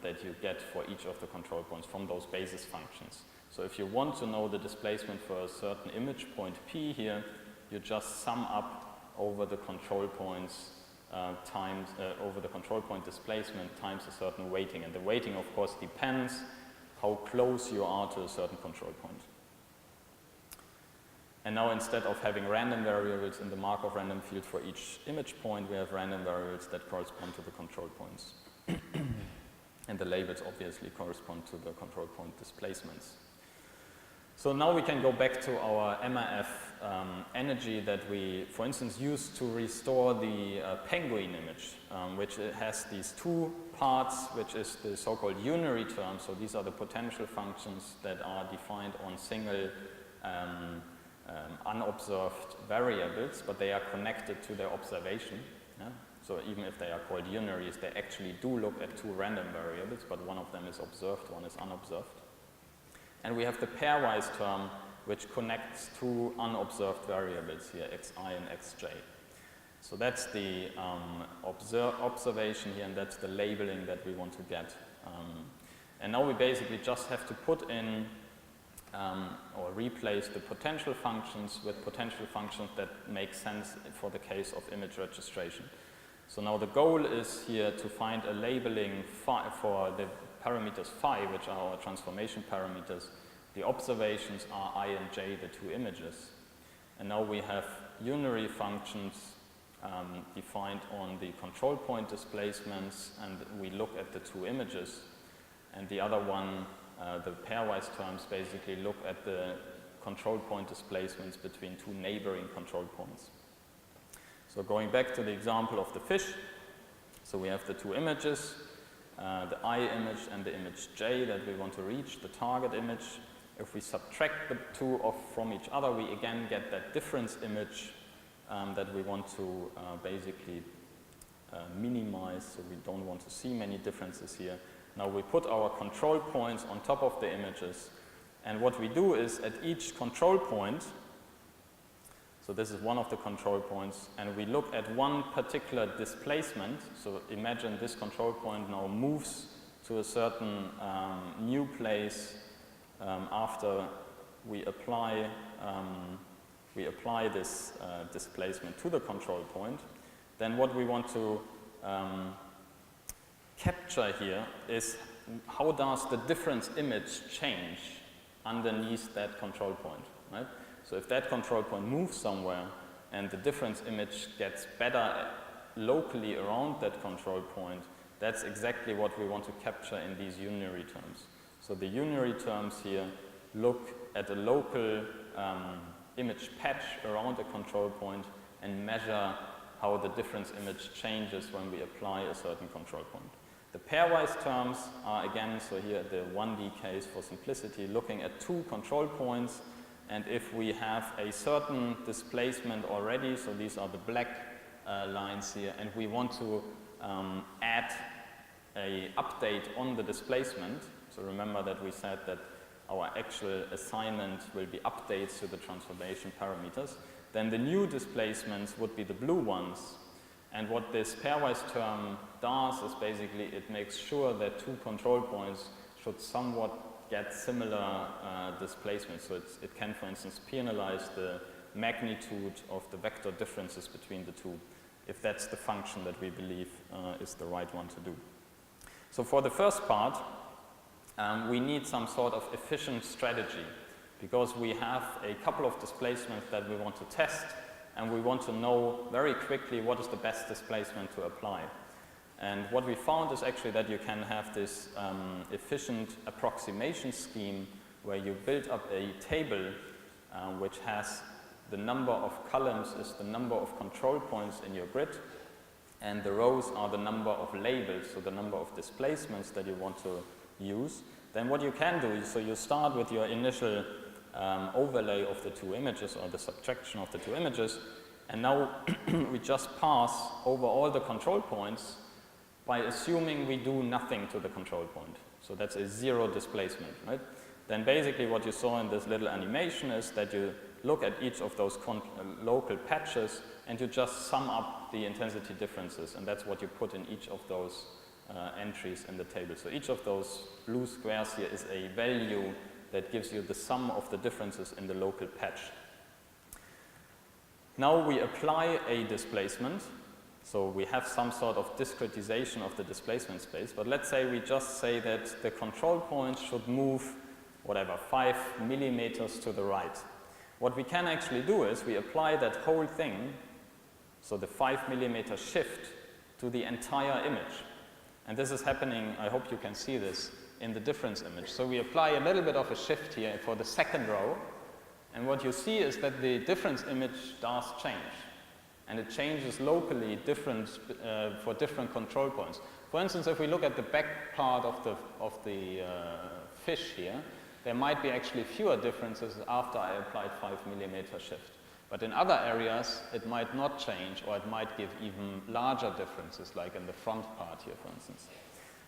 that you get for each of the control points from those basis functions. So if you want to know the displacement for a certain image point P here, you just sum up over the control points times over the control point displacement times a certain weighting. And the weighting, of course, depends how close you are to a certain control point. And now instead of having random variables in the Markov random field for each image point, we have random variables that correspond to the control points. And the labels obviously correspond to the control point displacements. So now we can go back to our MRF energy that we, for instance, used to restore the penguin image, which has these two parts, which is the so-called unary term. So these are the potential functions that are defined on single unobserved variables, but they are connected to their observation. Yeah? So even if they are called unaries, they actually do look at two random variables, but one of them is observed, one is unobserved. And we have the pairwise term, which connects two unobserved variables here, xi and xj. So that's the observation here, and that's the labeling that we want to get. And now we basically just have to put in or replace the potential functions with potential functions that make sense for the case of image registration. So now the goal is here to find a labeling for the parameters phi, which are our transformation parameters. The observations are I and j, the two images. And now we have unary functions defined on the control point displacements, and we look at the two images. And the other one, the pairwise terms, basically look at the control point displacements between two neighboring control points. So going back to the example of the fish, so we have the two images, the I image and the image j that we want to reach, the target image. If we subtract the two from each other, we again get that difference image that we want to basically minimize, so we don't want to see many differences here. Now we put our control points on top of the images, and what we do is at each control point, so this is one of the control points, and we look at one particular displacement. So imagine this control point now moves to a certain new place after we apply this displacement to the control point. Then what we want to capture here is how does the difference image change underneath that control point, right? So if that control point moves somewhere and the difference image gets better locally around that control point, that's exactly what we want to capture in these unary terms. So the unary terms here look at a local image patch around a control point and measure how the difference image changes when we apply a certain control point. The pairwise terms are again, so here the 1D case for simplicity, looking at two control points, and if we have a certain displacement already, so these are the black lines here, and we want to add an update on the displacement, so remember that we said that our actual assignment will be updates to the transformation parameters, then the new displacements would be the blue ones. And what this pairwise term does is basically it makes sure that two control points should somewhat get similar displacement. So it can, for instance, penalize the magnitude of the vector differences between the two, if that's the function that we believe is the right one to do. So for the first part, we need some sort of efficient strategy, because we have a couple of displacements that we want to test, and we want to know very quickly what is the best displacement to apply. And what we found is actually that you can have this efficient approximation scheme where you build up a table which has the number of columns is the number of control points in your grid. and the rows are the number of labels, so the number of displacements that you want to use, then what you can do is, so you start with your initial overlay of the two images, or the subtraction of the two images, and now we just pass over all the control points by assuming we do nothing to the control point. So that's a zero displacement, right? Then basically what you saw in this little animation is that you look at each of those local patches and you just sum up the intensity differences, and that's what you put in each of those entries in the table. So each of those blue squares here is a value that gives you the sum of the differences in the local patch. Now we apply a displacement. So we have some sort of discretization of the displacement space, but let's say we just say that the control point should move, whatever, 5 millimeters to the right. What we can actually do is we apply that whole thing, so the 5 millimeter shift, to the entire image. And this is happening, I hope you can see this, in the difference image. So we apply a little bit of a shift here for the second row, and what you see is that the difference image does change. And it changes locally for different control points. For instance, if we look at the back part of the fish here, there might be actually fewer differences after I applied 5 millimeter shift. But in other areas, it might not change, or it might give even larger differences, like in the front part here, for instance.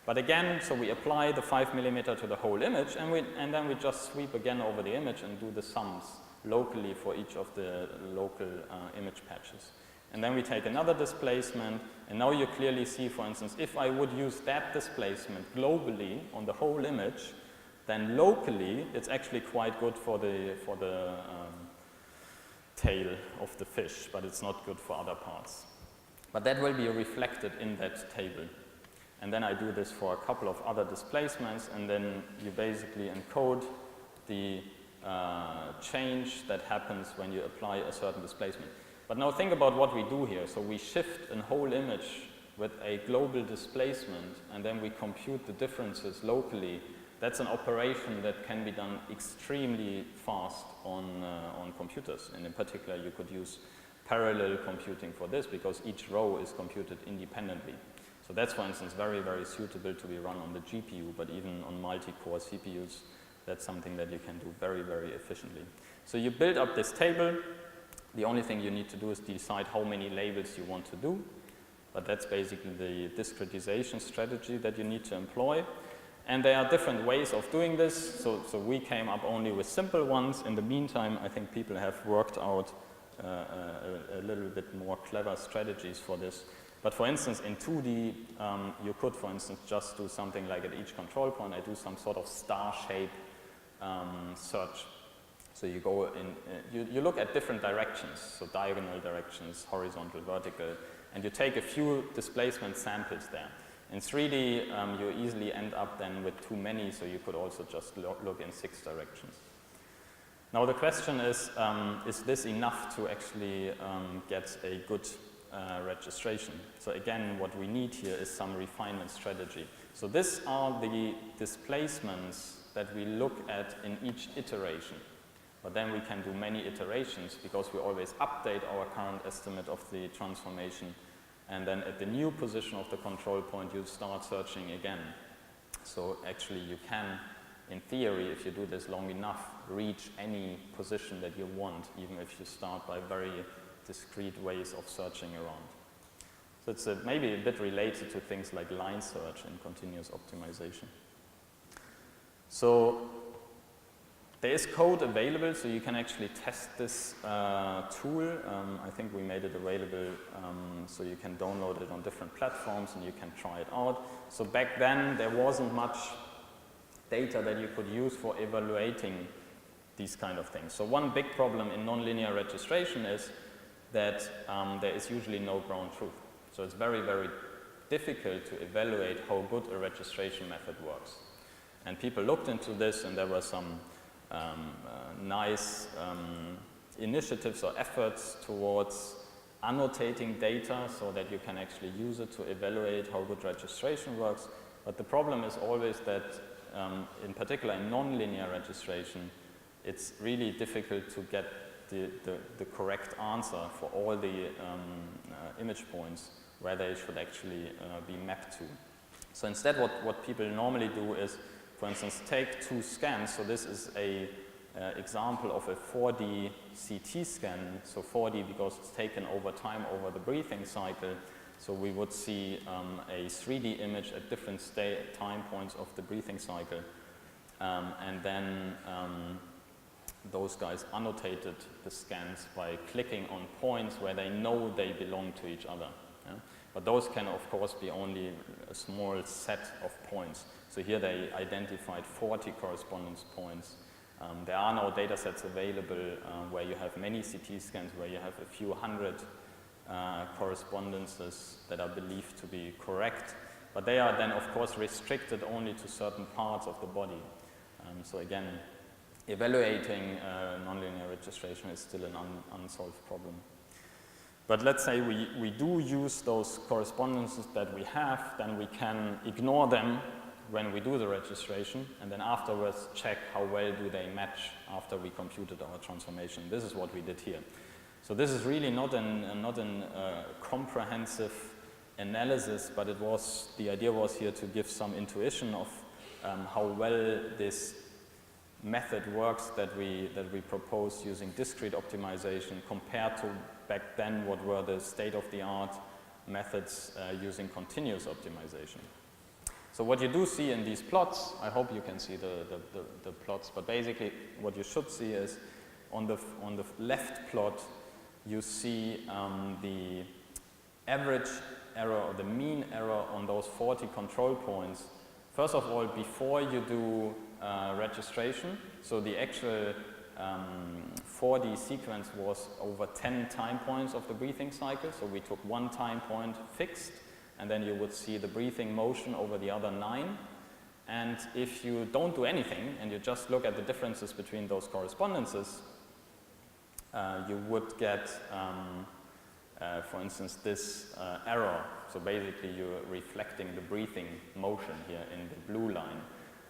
But again, so we apply the 5 millimeter to the whole image, and then we just sweep again over the image and do the sums locally for each of the local image patches. And then we take another displacement, and now you clearly see, for instance, if I would use that displacement globally on the whole image, then locally it's actually quite good for the tail of the fish, but it's not good for other parts. But that will be reflected in that table. And then I do this for a couple of other displacements, and then you basically encode the change that happens when you apply a certain displacement. But now think about what we do here. So we shift a whole image with a global displacement, and then we compute the differences locally. That's an operation that can be done extremely fast on computers. And in particular, you could use parallel computing for this, because each row is computed independently. So that's, for instance, very, very suitable to be run on the GPU, but even on multi-core CPUs, that's something that you can do very, very efficiently. So you build up this table. The only thing you need to do is decide how many labels you want to do, but that's basically the discretization strategy that you need to employ. And there are different ways of doing this, so we came up only with simple ones. In the meantime, I think people have worked out a little bit more clever strategies for this. But for instance, in 2D, you could, for instance, just do something like at each control point, I do some sort of star shape search. So you go in, you look at different directions, so diagonal directions, horizontal, vertical, and you take a few displacement samples there. In 3D, you easily end up then with too many, so you could also just look in 6 directions. Now the question is this enough to actually get a good registration? So again, what we need here is some refinement strategy. So these are the displacements that we look at in each iteration. But then we can do many iterations, because we always update our current estimate of the transformation. And then at the new position of the control point, you start searching again. So actually you can, in theory, if you do this long enough, reach any position that you want, even if you start by very discrete ways of searching around. So it's maybe a bit related to things like line search and continuous optimization. So there is code available, so you can actually test this tool. I think we made it available, so you can download it on different platforms and you can try it out. So back then, there wasn't much data that you could use for evaluating these kind of things. So one big problem in nonlinear registration is that there is usually no ground truth. So it's very, very difficult to evaluate how good a registration method works. And people looked into this, and there were some nice initiatives or efforts towards annotating data so that you can actually use it to evaluate how good registration works. But the problem is always that, in particular in nonlinear registration, it's really difficult to get the correct answer for all the image points where they should actually be mapped to. So instead what people normally do is, for instance, take 2 scans. So this is a example of a 4D CT scan. So 4D because it's taken over time over the breathing cycle. So we would see a 3D image at different time points of the breathing cycle. And then those guys annotated the scans by clicking on points where they know they belong to each other. Yeah? But those can, of course, be only a small set of points. So here they identified 40 correspondence points. There are now data sets available where you have many CT scans, where you have a few hundred correspondences that are believed to be correct. But they are then, of course, restricted only to certain parts of the body. So again, evaluating nonlinear registration is still an unsolved problem. But let's say we do use those correspondences that we have, then we can ignore them when we do the registration, and then afterwards check how well do they match after we computed our transformation. This is what we did here. So this is really not a comprehensive analysis, but the idea was here to give some intuition of how well this method works that we propose using discrete optimization compared to back then what were the state-of-the-art methods using continuous optimization. So what you do see in these plots, I hope you can see the plots, but basically what you should see is on the left plot you see the average error or the mean error on those 40 control points. First of all, before you do registration, so the actual 4D sequence was over 10 time points of the breathing cycle. So we took 1 time point fixed, and then you would see the breathing motion over the other 9. And if you don't do anything and you just look at the differences between those correspondences, you would get, for instance, this error. So basically you're reflecting the breathing motion here in the blue line.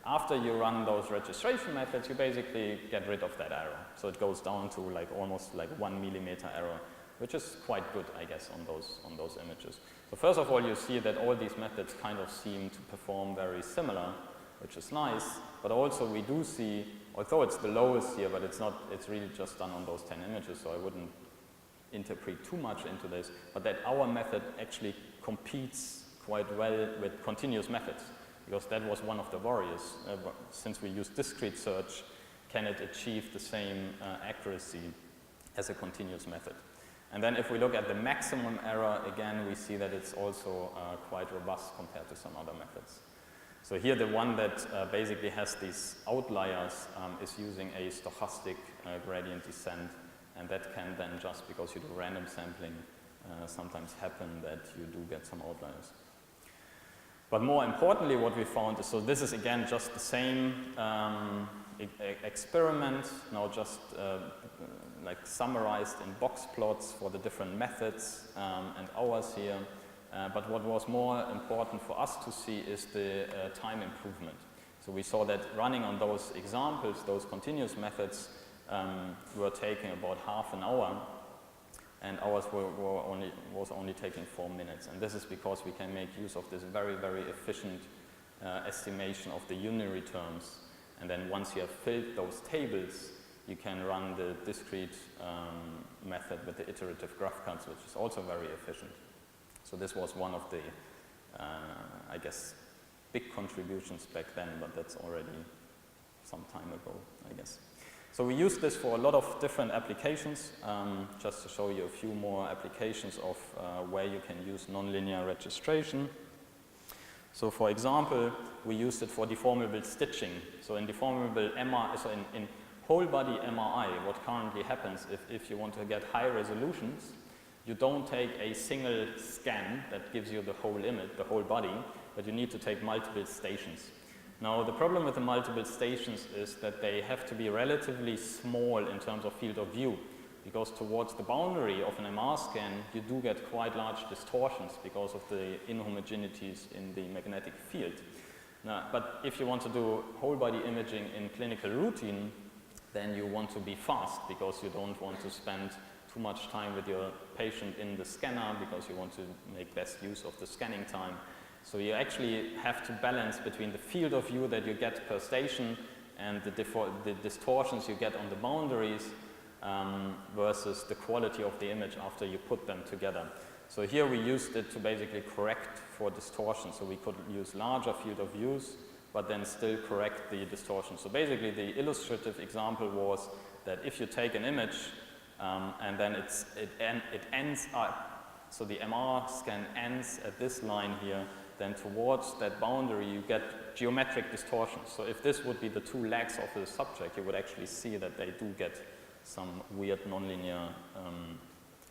After you run those registration methods, you basically get rid of that error. So it goes down to like almost like 1 millimeter error, which is quite good, I guess, on those images. So first of all, you see that all these methods kind of seem to perform very similar, which is nice. But also we do see, although it's the lowest here, but it's really just done on those 10 images, so I wouldn't interpret too much into this, but that our method actually competes quite well with continuous methods, because that was one of the worries. Since we use discrete search, can it achieve the same accuracy as a continuous method? And then if we look at the maximum error, again, we see that it's also quite robust compared to some other methods. So here the one that basically has these outliers is using a stochastic gradient descent, and that can then, just because you do random sampling, sometimes happen that you do get some outliers. But more importantly, what we found is, so this is again just the same experiment, now just like summarized in box plots for the different methods and hours here. But what was more important for us to see is the time improvement. So we saw that running on those examples, those continuous methods, were taking about half an hour, and ours was only taking 4 minutes. And this is because we can make use of this very, very efficient estimation of the unary terms. And then once you have filled those tables, you can run the discrete method with the iterative graph cuts, which is also very efficient. So this was one of the, I guess, big contributions back then, but that's already some time ago, I guess. So we use this for a lot of different applications. Just to show you a few more applications of where you can use nonlinear registration. So for example, we used it for deformable stitching. So in deformable MRI, so in whole body MRI, what currently happens if you want to get high resolutions, you don't take a single scan that gives you the whole image, the whole body, but you need to take multiple stations. Now, the problem with the multiple stations is that they have to be relatively small in terms of field of view, because towards the boundary of an MR scan, you do get quite large distortions because of the inhomogeneities in the magnetic field. Now, but if you want to do whole body imaging in clinical routine, then you want to be fast, because you don't want to spend too much time with your patient in the scanner because you want to make best use of the scanning time. So you actually have to balance between the field of view that you get per station and the distortions you get on the boundaries versus the quality of the image after you put them together. So here we used it to basically correct for distortion. So we could use larger field of views, but then still correct the distortion. So basically the illustrative example was that if you take an image and then it ends up, so the MR scan ends at this line here, then towards that boundary you get geometric distortions. So if this would be the two legs of the subject, you would actually see that they do get some weird nonlinear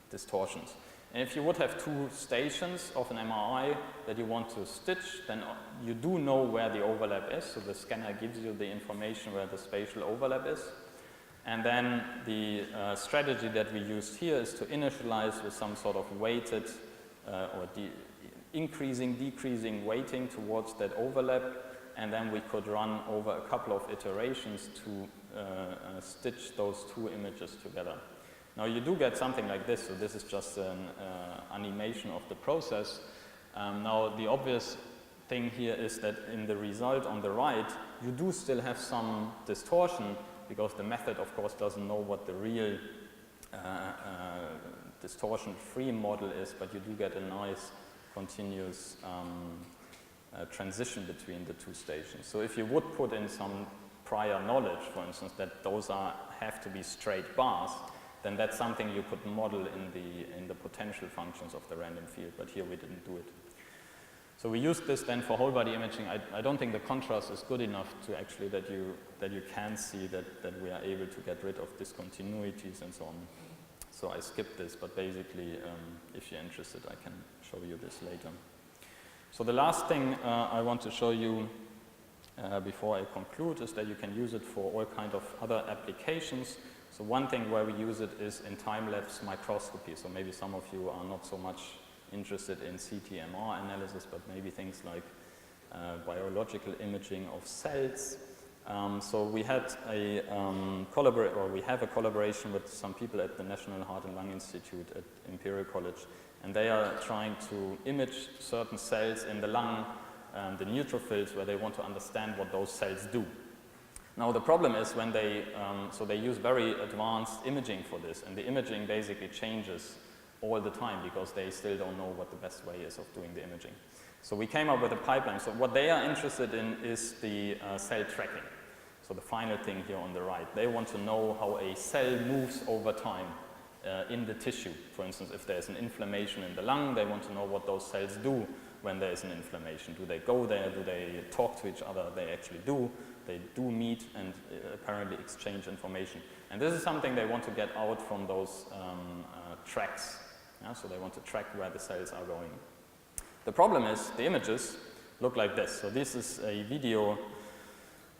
distortions. And if you would have two stations of an MRI that you want to stitch, then you do know where the overlap is. So the scanner gives you the information where the spatial overlap is. And then the strategy that we used here is to initialize with some sort of weighted or increasing, decreasing weighting towards that overlap. And then we could run over a couple of iterations to stitch those two images together. Now you do get something like this, so this is just an animation of the process. Now the obvious thing here is that in the result on the right, you do still have some distortion because the method of course doesn't know what the real distortion-free model is, but you do get a nice continuous transition between the two stations. So if you would put in some prior knowledge, for instance, that those have to be straight bars, then that's something you could model in the potential functions of the random field, but here we didn't do it. So we used this then for whole body imaging. I don't think the contrast is good enough to actually that you can see that we are able to get rid of discontinuities and so on. So I skipped this, but basically, if you're interested, I can show you this later. So the last thing I want to show you before I conclude is that you can use it for all kind of other applications. So one thing where we use it is in time-lapse microscopy. So maybe some of you are not so much interested in CT-MR analysis, but maybe things like biological imaging of cells. So we had we have a collaboration with some people at the National Heart and Lung Institute at Imperial College, and they are trying to image certain cells in the lung, the neutrophils, where they want to understand what those cells do. Now the problem is when they use very advanced imaging for this, and the imaging basically changes all the time because they still don't know what the best way is of doing the imaging. So we came up with a pipeline. So what they are interested in is the cell tracking. So the final thing here on the right, they want to know how a cell moves over time in the tissue. For instance, if there's an inflammation in the lung, they want to know what those cells do when there is an inflammation. Do they go there? Do they talk to each other? They actually do. They do meet and apparently exchange information. And this is something they want to get out from those tracks. Yeah? So they want to track where the cells are going. The problem is the images look like this. So this is a video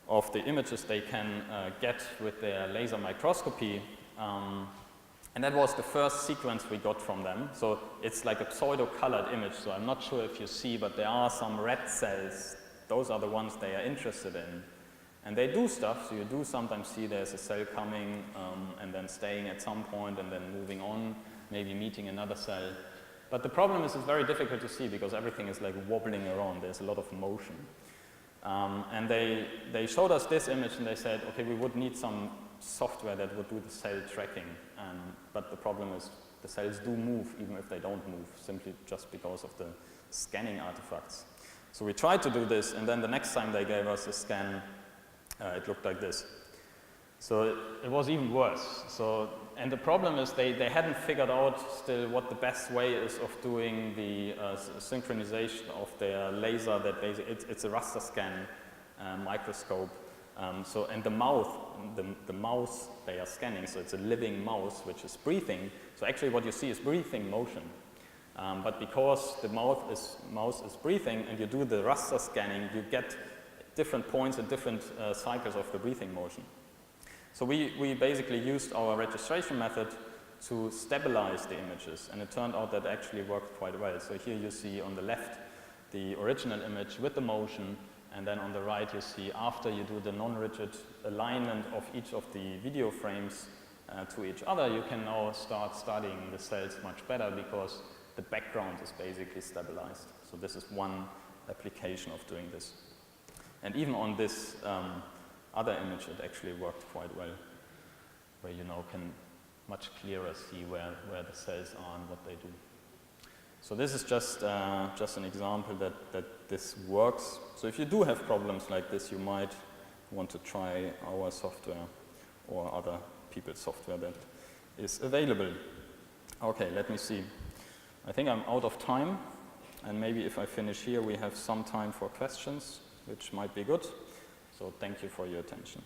of the images they can get with their laser microscopy. And that was the first sequence we got from them. So it's like a pseudo-colored image. So I'm not sure if you see, but there are some red cells. Those are the ones they are interested in. And they do stuff. So you do sometimes see there's a cell coming and then staying at some point and then moving on, maybe meeting another cell. But the problem is it's very difficult to see because everything is like wobbling around. There's a lot of motion. And they showed us this image and they said, okay, we would need some software that would do the cell tracking. But the problem is the cells do move even if they don't move, simply just because of the scanning artifacts. So we tried to do this, and then the next time they gave us a scan, it looked like this. So it was even worse. And the problem is they hadn't figured out still what the best way is of doing the synchronization of their laser. That basically it's a raster scan microscope. And the mouse they are scanning. So it's a living mouse which is breathing. So actually what you see is breathing motion. But because the mouse is breathing and you do the raster scanning, you get different points and different cycles of the breathing motion. So we basically used our registration method to stabilize the images, and it turned out that actually worked quite well. So here you see on the left the original image with the motion, and then on the right you see after you do the non-rigid alignment of each of the video frames, to each other, you can now start studying the cells much better because the background is basically stabilized. So this is one application of doing this. And even on this other image, it actually worked quite well, where you now can much clearer see where the cells are and what they do. So this is just an example that this works. So if you do have problems like this, you might want to try our software or other people's software that is available. Okay, let me see. I think I'm out of time, and maybe if I finish here, we have some time for questions, which might be good. So thank you for your attention.